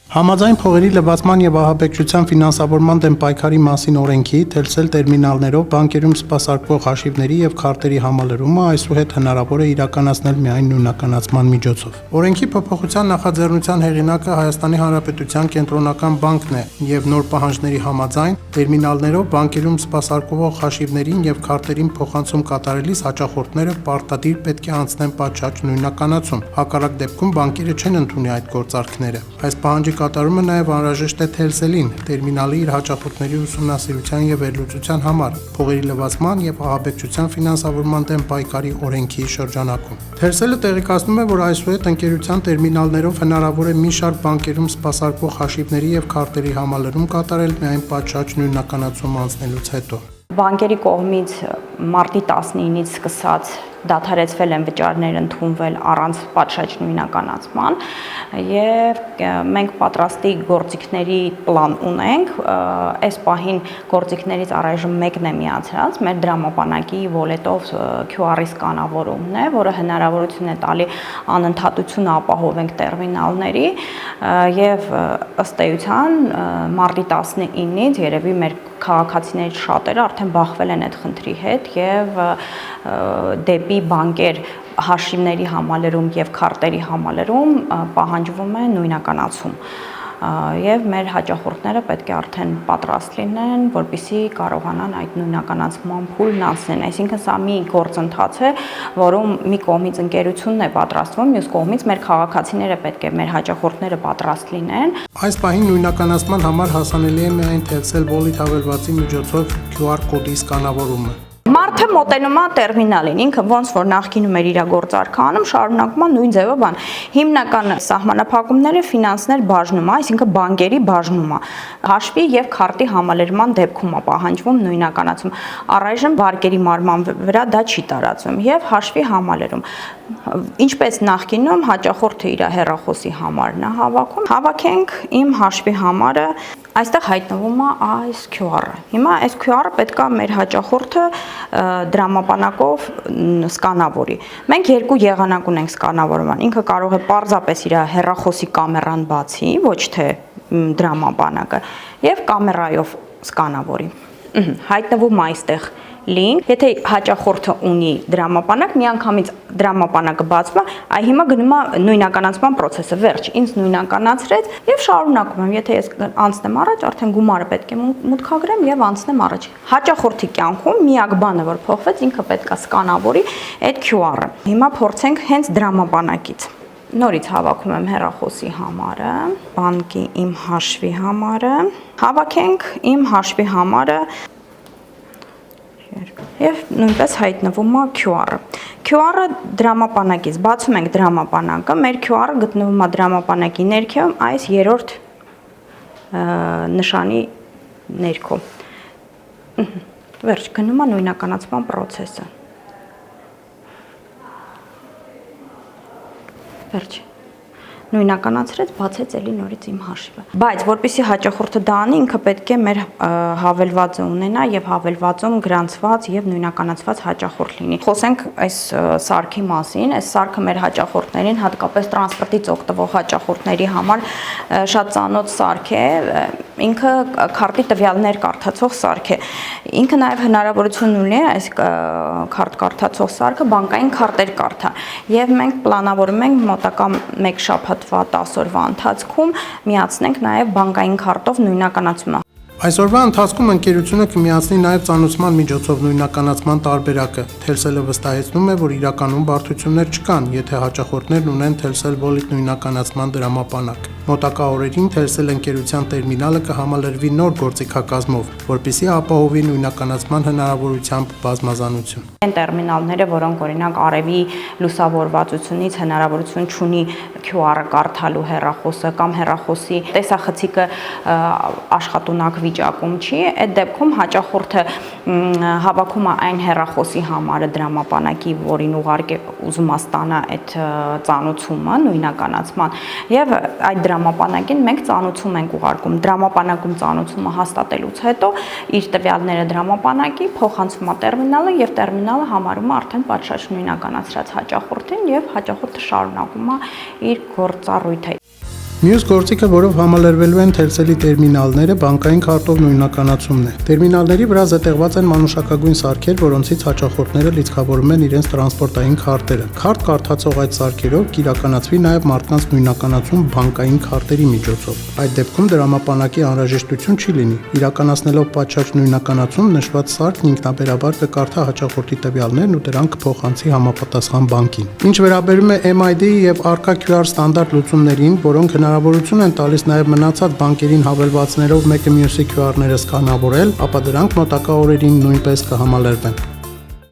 Համաձայն փողերի լվացման եւ ահաբեկչության ֆինանսավորման դեմ պայքարի մասին օրենքի Telcel տերմինալներով բանկերում սպասարկվող հաշիվների եւ քարտերի համալրումը այսուհետ հնարավոր է իրականացնել միայն նույնականացման միջոցով։ Օրենքի փոփոխության նախաձեռնության հեղինակը Հայաստանի Հանրապետության Կենտրոնական բանկն է եւ նոր պահանջների համաձայն տերմինալներով բանկերում սպասարկվող հաշիվներին եւ քարտերին փոխանցում կատարելիս հաճախորդները պարտադիր պետք է անցնեն պատշաճ նույնականացում։ Հակառակ դեպքում բանկերը չեն ընդունի այդ գործարքները։ Այս պահանջի կատարումը նաև անհրաժեշտ է Telcel-ին տերմինալի իր հաճախորդների ուսումնասիրության եւ վերլուծության համար, փողերի լվացման եւ ահաբեկչության ֆինանսավորման դեմ պայքարի օրենքի շրջանակում։ Telcel-ը տեղեկացնում է, որ այսուհետ ընկերության տերմինալներով հնարավոր է մի շարք բանկերում սպասարկվող հաշիվների եւ քարտերի համալրում կատարել միայն պատշաճ նույնականացում անցնելուց հետո։ Բանկերի կողմից մարտի 19-ից սկսած դադարեցվել են վճարներ ընդունվել առանց պատշաճ նույնականացման եւ մենք պատրաստի գործիքների պլան ունենք, այս պահին գործիքներից առայժմ մեկն է միացած, մեր դրամապանակի wallet-ով QR-ի սկանավորումն է, որը հնարավորություն է տալի անընդհատություն ապահովենք տերմինալների եւ ըստ էության մարտի 19-ից երևի մեր քաղաքացիներից շատերը արդեն բախվել են այդ խնդրի հետ եւ դեպի բանկեր հաշիվների համալրում եւ քարտերի համալրում պահանջվում է նույնականացում եւ մեր հաճախորդները պետք է արդեն պատրաստ լինեն, որպեսզի կարողանան այդ նույնականացման փուլն անցնեն։ Այսինքն սա մի գործընթաց է, որում մի կողմից ընկերությունն է պատրաստվում, մյուս կողմից մեր քաղաքացիները պետք է մեր հաճախորդները պատրաստ լինեն։ Այս պահին նույնականացման համար հասանելի է միայն Telcel Wallet հավելվածի միջոցով QR կոդի սկանավորումը։ Մարդը մոտենում է տերմինալին, ինքը ոնց որ նախկինում էր իր գործարքը անում, շարունակում է նույն ձևով բան։ Հիմնական սահմանափակումները ֆինանսներ բաժնում է, այսինքն բանկերի բաժնում է։ Հաշվի եւ քարտի համալրման դեպքում է պահանջվում նույնականացում։ Առայժմ վարկերի մարման վրա դա չի տարածվում եւ հաշվի համալրում։ Ինչպես նախկինում հաճախորդը իր հեռախոսի համարն է հավաքում։ Հավաքենք իմ հաշվի համարը, այստեղ հայտնվում է այս QR-ը։ Հիմա այս QR-ը պետք է մեր հաճախորդը դրամապանակով սկանավորի։ Մենք երկու եղանակ ունենք սկանավորման։ Ինքը կարող է պարզապես իր հեռախոսի կամերան բացի, ոչ թե դրամապանակը, եւ կամերայով սկանավորի։ Հայտնվում է այստեղ link, եթե հաճախորդը ունի դրամապանակ, միանգամից դրամապանակը բացվում է, այ հիմա գնում է նույնականացման process-ը, վերջ, ինձ նույնականացրեց եւ շարունակում եմ, եթե ես անցնեմ առաջ, արդեն գումարը պետք է մուտքագրեմ եւ անցնեմ առաջ։ Հաճախորդի կյանքում միակ բանը, որ փոխվեց, ինքը պետք է սկանավորի այդ QR-ը։ Հիմա փորձենք հենց դրամապանակից։ Նորից հավաքում եմ հեռախոսի համարը, բանկի իմ հաշվի համարը, հավաքենք իմ հաշվի համարը եւ նույնպես հայտնվում է QR-ը։ QR-ը դրամապանակից բացում ենք դրամապանակը, մեր QR-ը գտնվում է դրամապանակի ներքևում այս երրորդ նշանի ներքո։ Վերջ, գնում է նույնականացման process-ը։ Վերջ։ Նույնականացրեց, բացեց էլի նորից իմ հաշիվը։ Բայց որպեսզի հաճախորդը դա անի, ինքը պետք է մեր հավելվածը ունենա եւ հավելվածում գրանցված եւ նույնականացված հաճախորդ լինի։ Խոսենք այս սարքի մասին, այս սարքը մեր հաճախորդներին, հատկապես տրանսպորտից օգտվող հաճախորդների համար շատ ծանոթ սարք է, ինքը քարտի տվյալներ կարդացող սարք է։ Ինքը նաեւ հնարավորություն ունի այս քարտ կարդացող սարքը բանկային քարտեր կարդա։ Եվ մենք պլանավորում ենք մոտակա 1 շաբաթվա 10 օրվա ընթացքում միացնենք նաև բանկային քարտով նույնականացումը։ Այսօրվա ընթացքում ընկերությունը կմիացնի նաև ծանուցման միջոցով նույնականացման տարբերակը։ Telcel-ը վստահեցնում է, որ իրականում բարդություններ չկան, եթե հաճախորդներն ունեն Telcel Wallet նույնականացման դրամապանակ։ Մոտակա օրերին Telcel ընկերության տերմինալը կհամալրվի նոր գործիքակազմով, որպեսզի ապահովի նույնականացման հնարավորությամբ բազմազանություն։ Այն տերմինալները, որոնք օրինակ արևի լուսավորվածությունից հնարավորություն չունի QR-ը կարդալու հեռախոսը կամ հեռախոսի տեսախցիկը աշխատունակ վիճակում չի, այդ դեպքում հաճախորդը հավաքում է այն հեռախոսի համարը դրամապանակի, որին ուղարկե ուզում է ստանա այդ ծանուցումը նույնականացման եւ այդ դրամապանակին մենք ծանուցում ենք ուղարկում։ Դրամապանակում ծանուցումը հաստատելուց հետո իր տվյալները դրամապանակի փոխանցվում է տերմինալը եւ տերմինալը համարում է արդեն պատշաճ նույնականացրած հաճախորդին եւ հաճախորդը շարունակում է իր գործառույթը։ Մյուս գործիքը, որով համալրվելու են Telcel-ի տերմինալները, բանկային քարտով նույնականացումն է։ Տերմինալների վրա զետեղված են մանուշակագույն սարքեր, որոնցից հաճախորդները լիցքավորում են իրենց տրանսպորտային քարտերը։ Քարտ կարդացող այդ սարքերով կիրականացվի նաև մարդկանց նույնականացում բանկային քարտերի միջոցով։ Այդ դեպքում դրամապանակի անհրաժեշտություն չի լինի։ Իրականացնելով պատշաճ նույնականացում, նշված սարքն ինքնաբերաբար կկարդա հաճախորդի տվյալներն ու դրանք կփոխանցի համապատասխան բանկին։ Ինչ վերաբերում է MID եւ առկա QR ստանդարտ լուծումներին, որոնք հնարավորություն են տալիս նաև մնացած բանկերին հավելվածներով մեկը մյուսի QR-ները սկանավորել, ապա դրանք մոտակա օրերին նույնպես կհամալրվեն։